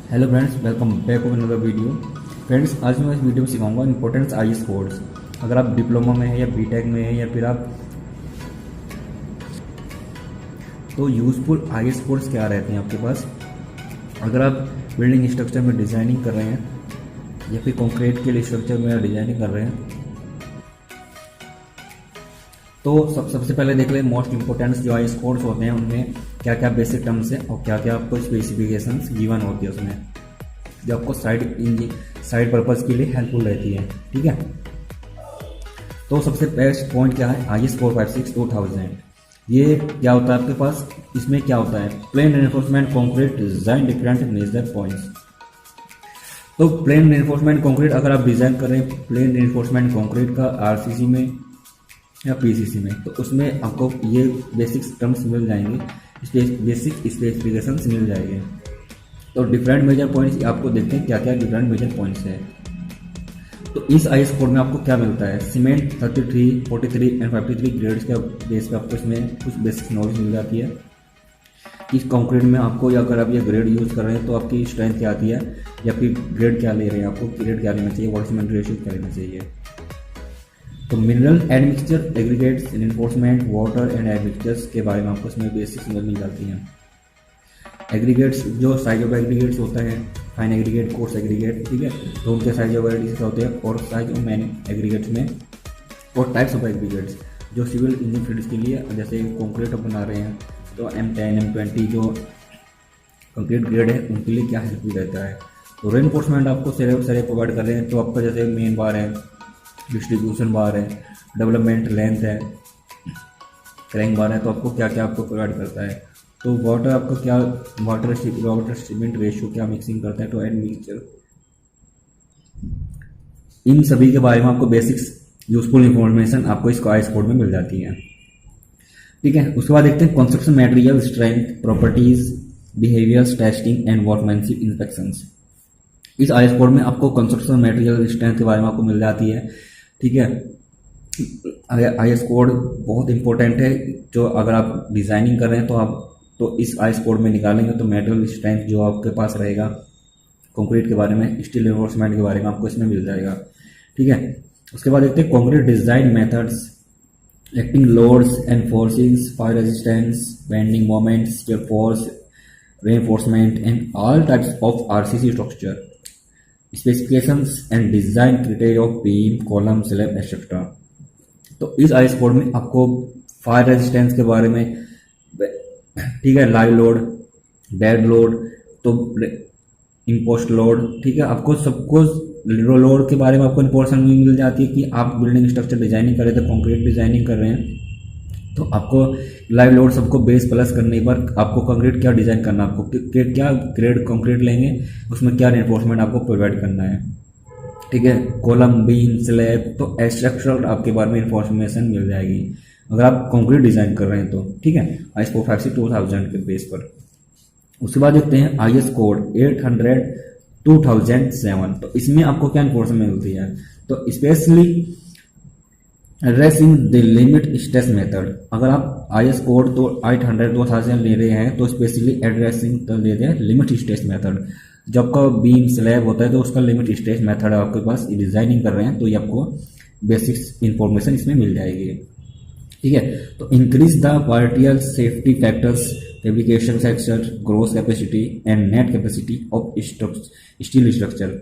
Hello friends, welcome back to another video. Friends, आज मैं इस वीडियो में सिखाऊंगा इंपॉर्टेंस आईएएस कोड्स। अगर आप डिप्लोमा में है या बीटेक में है या फिर आप तो यूज़फुल आईएएस कोड्स क्या रहते हैं आपके पास। अगर आप बिल्डिंग स्ट्रक्चर में डिज़ाइनिंग कर रहे हैं या फिर कंक्रीट के लिए स्ट्रक्चर में डिज़ाइनिंग कर रहे हैं तो सबसे पहले देख लें मोस्ट इंपॉर्टेंट जो आईएएस कोड्स होते हैं उनमें क्या क्या बेसिक टर्म्स हैं और क्या क्या आपको स्पेसिफिकेशंस गिवन होती है उसमें, जो आपको साइड पर्पस के लिए हेल्पफुल रहती है। ठीक है, तो सबसे बेस्ट पॉइंट क्या है, आईएस 456-2000। ये क्या होता है आपके पास, इसमें क्या होता है, plain reinforcement concrete design different major points. तो प्लेन रेनफोर्समेंट कंक्रीट अगर आप डिजाइन कर रहे हैं प्लेन रेनफोर्समेंट कंक्रीट का आरसीसी में या पीसीसी में, तो उसमें आपको ये बेसिक टर्म्स मिल जाएंगे, बेसिक स्पेसिफिकेशंस मिल जाएंगे। तो डिफरेंट मेजर पॉइंट्स आपको देखते हैं क्या क्या डिफरेंट मेजर पॉइंट्स है। तो इस आईएस कोड में आपको क्या मिलता है, सीमेंट 33, 43 एंड 53 ग्रेड्स के बेस पे आपको इसमें कुछ बेसिक नॉलेज मिल जाती है कि कंक्रीट में आपको, या अगर आप ये ग्रेड यूज़ कर रहे हैं तो आपकी स्ट्रेंथ क्या आती है या फिर ग्रेड क्या ले रहे हैं, आपको ग्रेड क्या लेना चाहिए, वाटर सीमेंट रेशियो क्या लेना चाहिए। तो mineral admixture, aggregates, enforcement, water and admixtures के बारे में आपको इसमें बेसिक्स मिल जाती हैं। एग्रीगेट्स, जो साइज ऑफ एग्रीगेट्स होता है, फाइन एग्रीगेट, कोर्स एग्रीगेट, ठीक है, तो उनके साइज ऑफ एग्रीगेट्स होते हैं, और साइज ऑफ मैन एग्रीगेट्स में, और टाइप्स ऑफ एग्रीगेट्स जो सिविल इंजीनियरिंग फील्ड्स के लिए, जैसे कंक्रीट बना रहे हैं तो M10, M20 जो कंक्रीट ग्रेड है उनके लिए क्या हेल्पफुल रहता है। तो रेनफोर्समेंट आपको सारे प्रोवाइड कर रहे हैं, तो आपका जैसे मेन बार है, डिस्ट्रीब्यूशन बार है, डेवलपमेंट लेंथ है, क्रैंक बार है, तो आपको क्या क्या आपको प्रोवाइड करता है। तो वाटर आपको क्या, वाटर सीमेंट रेशियो क्या मिक्सिंग करता है, तो एंड मिक्सचर, इन सभी के बारे में आपको बेसिक्स यूजफुल इंफॉर्मेशन आपको इस आईएस कोड में मिल जाती है। ठीक है, उसके बाद देखते हैं construction material strength, properties, behaviours, testing and workmanship inspections. इस आईएस कोड में आपको कंस्ट्रक्शन मटेरियल स्ट्रेंथ के बारे में आपको मिल जाती है। ठीक है, आईएस कोड बहुत इंपॉर्टेंट है, जो अगर आप डिजाइनिंग कर रहे हैं तो इस आईएस कोड में निकालेंगे तो मटेरियल स्ट्रेंथ जो आपके पास रहेगा कंक्रीट के बारे में, स्टील रिइंफोर्समेंट के बारे में आपको इसमें मिल जाएगा। ठीक है, उसके बाद देखते हैं concrete design methods, acting loads and forces, fire resistance, bending moments, shear force, reinforcement and all types of RCC structure, specifications and design criteria of beam, column, slab, etc. तो इस आईएस कोड में आपको fire resistance के बारे में, ठीक है, live load, dead load, तो इम्पोस्ट लोड, ठीक है, आपको सबको लोड के बारे में आपको इंफॉर्मेशन मिल जाती है कि आप बिल्डिंग स्ट्रक्चर डिजाइनिंग कर रहे थे, कंक्रीट डिजाइनिंग कर रहे हैं, तो आपको लाइव लोड सबको बेस प्लस करने पर आपको कंक्रीट क्या डिजाइन करना, आपको क्या ग्रेड कंक्रीट लेंगे, उसमें क्या रेनफोर्समेंट आपको प्रोवाइड करना है। ठीक है, कॉलम, बीम, स्लैब, तो स्ट्रक्चरल आपके बारे में इंफॉर्मेशन मिल जाएगी अगर आप कंक्रीट डिजाइन कर रहे हैं तो। ठीक है, आईएस 456-2000 के बेस पर। उसके बाद देखते हैं आईएस कोड 800-2007। तो इसमें आपको क्या इंफॉर्मेशन मिलती है, तो specially addressing the limit stress method. अगर आप आईएस कोड तो 800-2000 ले रहे हैं तो स्पेशली एड्रेसिंग तो ले रहे हैं लिमिट स्ट्रेस मेथड। जब आपका बीम स्लैब होता है तो उसका लिमिट स्ट्रेस मेथड आपके पास डिजाइनिंग कर रहे हैं तो ये आपको बेसिक इंफॉर्मेशन इसमें मिल जाएगी। ठीक है, तो increase the partial safety factors, fabrication section, growth capacity and net capacity of steel structure.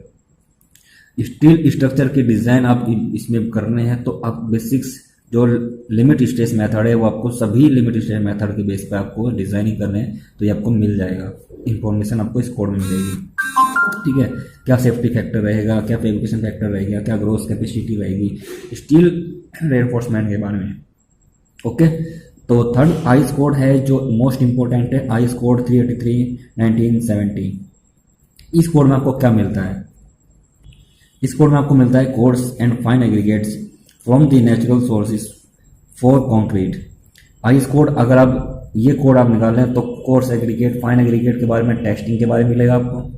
Steel structure की डिजाइन आप इसमें करने हैं तो आप बेसिक्स जो लिमिट स्ट्रेस मेथड है वो आपको सभी लिमिट स्ट्रेस मेथड के बेस पे आपको डिजाइनिंग करने हैं तो ये आपको मिल जाएगा, इंफॉर्मेशन आपको इस कोड में मिलेगी। ठीक है, क्या सेफ्टी फैक्टर रहेगा, क्या फैब्रिकेशन फैक्टर रहेगा, क्या ग्रोथ कैपेसिटी रहेगी, स्टील रेनफोर्समेंट के बारे में। ओके, तो थर्ड आईएस कोड है जो मोस्ट इंपॉर्टेंट है, आईएस कोड 383-1970। इस कोड में आपको क्या मिलता है, इस कोड में आपको मिलता है coarse and fine aggregates from the natural sources for concrete. IS code अगर आप ये कोड आप निकाल लें तो कोर्स एग्रीगेट, फाइन एग्रीगेट के बारे में, टेस्टिंग के बारे में मिलेगा, आपको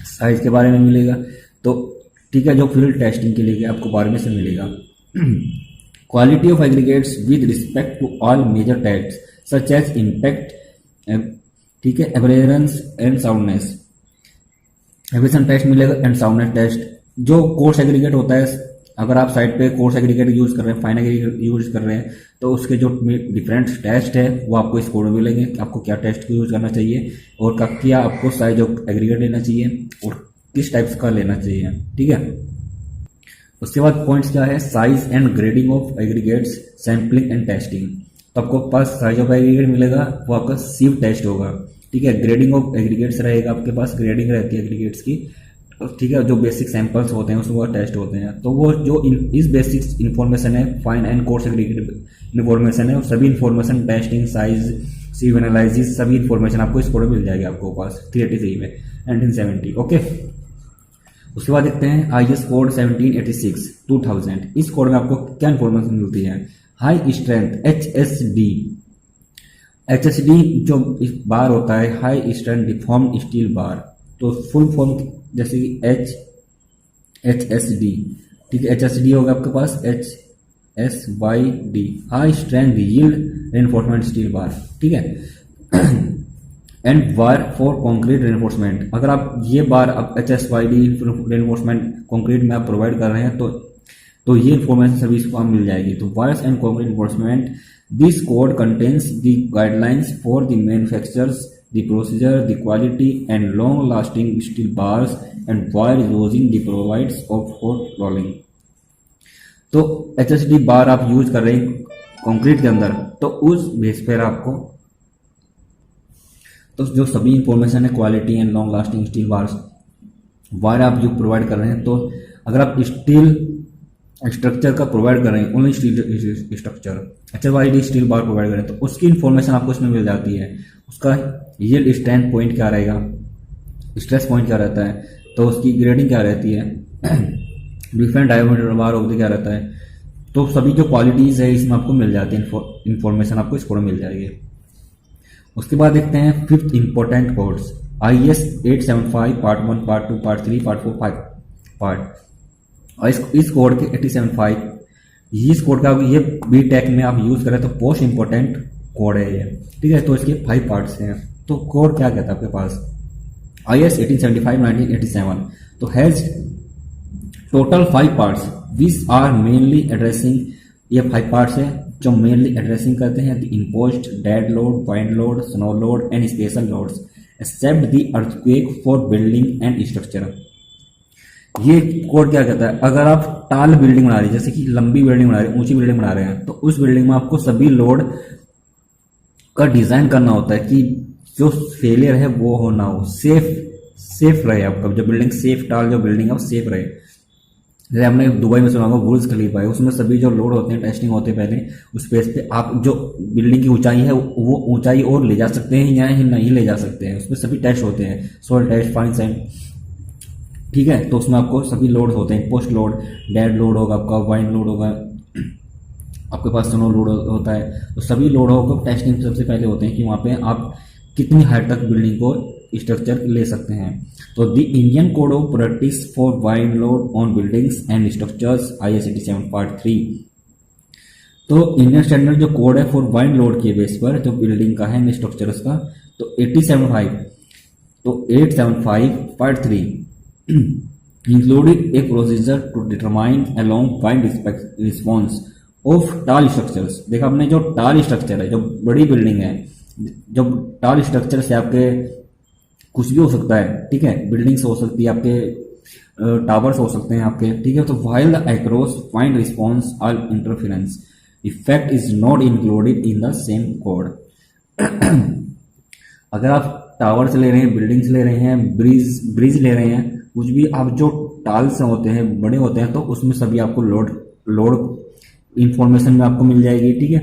साइज के बारे में मिलेगा। तो ठीक है, जो फील्ड टेस्टिंग के लिए आपको बारे में से मिलेगा। Quality of aggregates with respect to all major test such as impact, ठीक है, एवरेरेंस एंड साउंडनेस। एफिशिएंट टेस्ट मिलेगा एंड साउंडनेस टेस्ट। जो कोर्स एग्रीगेट होता है, अगर आप साइट पे कोर्स एग्रीगेट यूज कर रहे हैं, फाइन एग्रीगेट यूज कर रहे हैं, तो उसके जो डिफरेंट टेस्ट है वो आपको इस कोड में मिलेंगे। आपको क्या टेस्ट यूज करना चाहिए और क्या आपको साइज ऑफ एग्रीगेट लेना चाहिए और किस टाइप्स का लेना चाहिए, ठीक है। उसके बाद पॉइंट्स क्या है, size and grading of aggregates, sampling and testing. तो आपको पास साइज ऑफ एग्रीगेट मिलेगा, वो आपका सीव टेस्ट होगा, ठीक है। ग्रेडिंग ऑफ एग्रीगेट्स रहेगा, आपके पास ग्रेडिंग रहती है एग्रीगेट्स की, ठीक है। जो बेसिक सैंपल्स होते हैं उसमें वो टेस्ट होते हैं। तो वो जो इस बेसिक इन्फॉर्मेशन है, fine and coarse aggregate information है, वो सभी इन्फॉर्मेशन टेस्टिंग, साइज, सीव एनालिसिस, सभी इन्फॉर्मेशन आपको इस कोड में मिल जाएगी आपको पास 383 में 1970, ओके। उसके बाद देखते हैं IS कोड 1786 2000। इस कोड में आपको क्या इन्फॉर्मेशन मिलती है, हाई स्ट्रेंथ HSD जो बार होता है, high strength deformed steel bar. तो फुल फॉर्म जैसे कि HSD, ठीक है। HSD होगा आपके पास HSYD, high strength yield reinforcement steel bar, ठीक है। And wire for concrete reinforcement. अगर आप ये बार आप HSYD रेनफोर्समेंट कॉन्क्रीट में आप प्रोवाइड कर रहे हैं तो ये इन्फॉर्मेशन सभी को आप मिल जाएगी। तो wires and concrete reinforcement, this code contains the guidelines for the manufactures, the procedure, the quality and long lasting steel bars and wire using the provides of hot rolling। तो HSD बार आप use कर रहे हैं concrete के अंदर, तो उस base पर आपको तो जो सभी इंफॉर्मेशन है, quality and long lasting steel bars wire आप जो प्रोवाइड कर रहे हैं, तो अगर आप स्टील स्ट्रक्चर का प्रोवाइड कर रहे हैं, only steel structure, HSYD steel bar provide करें, तो उसकी इन्फॉर्मेशन आपको इसमें मिल जाती है। उसका यील्ड स्ट्रेंथ पॉइंट क्या रहेगा, स्ट्रेस पॉइंट क्या रहता है, तो उसकी ग्रेडिंग क्या रहती है, डिफरेंट डायमीटर बार होती क्या रहता है, तो सभी जो क्वालिटीज है इसमें आपको मिल जाती है, इन्फॉर्मेशन आपको इस कोड में मिल जाएगी। उसके बाद देखते हैं fifth important codes, IS 875 part 1, part 2, part 3, part 4, 5 part. और इस कोड के 875, इस कोड का ये BTech में आप यूज करें तो मोस्ट इंपॉर्टेंट कोड है ये, ठीक है। तो इसके 5 पार्ट्स हैं। तो कोड क्या कहता है आपके पास, IS 1875 1987 तो has total 5 parts which are mainly addressing, ये 5 पार्ट्स है जो मेनली एड्रेसिंग करते हैं the imposed dead load, wind load, snow load and special loads except the earthquake for building and structure. ये कोड क्या कहता है, अगर आप टाल बिल्डिंग बना रही है, जैसे कि लंबी बिल्डिंग बना रहे हैं, ऊंची बिल्डिंग बना रहे हैं, तो उस बिल्डिंग में आपको सभी लोड का डिजाइन करना होता है कि जो फेलियर है वो हो ना हो, सेफ रहे आपका जो बिल्डिंग, सेफ टाल जो बिल्डिंग है वो सेफ रहे। जैसे आपने दुबई में सुना होगा बुर्ज खलीफा है, उसमें सभी जो लोड होते हैं टेस्टिंग होते हैं पहले उस बेस पे आप जो बिल्डिंग की ऊंचाई है वो ऊंचाई और ले जा सकते हैं या नहीं ले जा सकते हैं, उसमें सभी टेस्ट होते हैं, सॉइल टेस्ट, फाइन सैंड, ठीक है। तो उसमें आपको सभी लोड होते हैं, पोस्ट लोड, डेड लोड होगा आपका, वाइन लोड होगा, आपके पास स्नो लोड होता है, तो सभी लोडों को टेस्टिंग सबसे पहले होते हैं कि वहाँ पे आप कितनी हाइट तक बिल्डिंग को स्ट्रक्चर ले सकते हैं। तो the Indian code of practice for wind load on buildings and structures IS 87 part 3। तो इंडियन स्टैंडर्ड जो कोड है फॉर वाइंड लोड के बेस पर जो बिल्डिंग का है स्ट्रक्चर्स का, तो 875 part 3 included a procedure to determine along wind response of टाल स्ट्रक्चर्स। देखा आपने, जो टाल स्ट्रक्चर है, जो बड़ी बिल्डिंग है, जो टाल स्ट्रक्चर से आपके कुछ भी हो सकता है, ठीक है, बिल्डिंग्स हो सकती है, आपके टावर्स हो सकते हैं आपके, ठीक है। तो while the across wind response all interference effect is not included in the same code. अगर आप टावर्स ले रहे हैं, बिल्डिंग्स ले रहे हैं, ब्रिज ले रहे हैं, कुछ भी आप जो टाल्स होते हैं बड़े होते हैं, तो उसमें सभी आपको लोड इंफॉर्मेशन में आपको मिल जाएगी, ठीक है।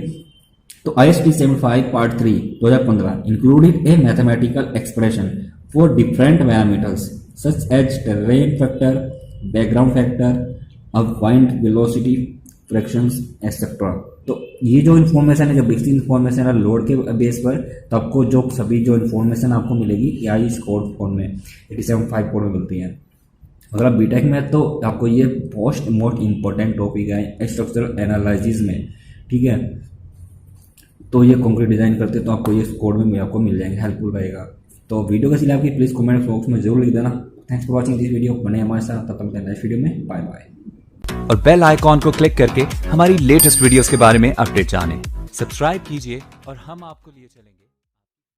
तो IS 875 part 3 2015 included a mathematical expression for different parameters such as terrain factor, background factor, अब वाइंड वेलोसिटी फ्रैक्शंस एक्सेट्रा। तो ये जो इन्फॉर्मेशन है, जो बेसिक इन्फॉर्मेशन है लोड के बेस पर, तो आपको जो सभी जो इन्फॉर्मेशन आपको मिलेगी IS कोड फॉर्म में 875 कोड में मिलती है। अगर आप BTech में है तो आपको ये मोस्ट इंपॉर्टेंट टॉपिक है स्ट्रक्चरल एनालिसिस में, ठीक है। तो ये कॉन्क्रीट डिजाइन करते तो आपको ये कोड में आपको मिल जाएंगे, हेल्पफुल रहेगा। तो वीडियो कैसी लगी आपकी प्लीज़ कमेंट बॉक्स में जरूर लिख देना। Thanks for watching this video. बने हमारे साथ, तब तक मिलते हैं नेक्स्ट वीडियो में। Bye bye. और बेल आइकॉन को क्लिक करके हमारी लेटेस्ट वीडियोस के बारे में अपडेट जानें। सब्सक्राइब कीजिए और हम आपको लिए चलेंगे।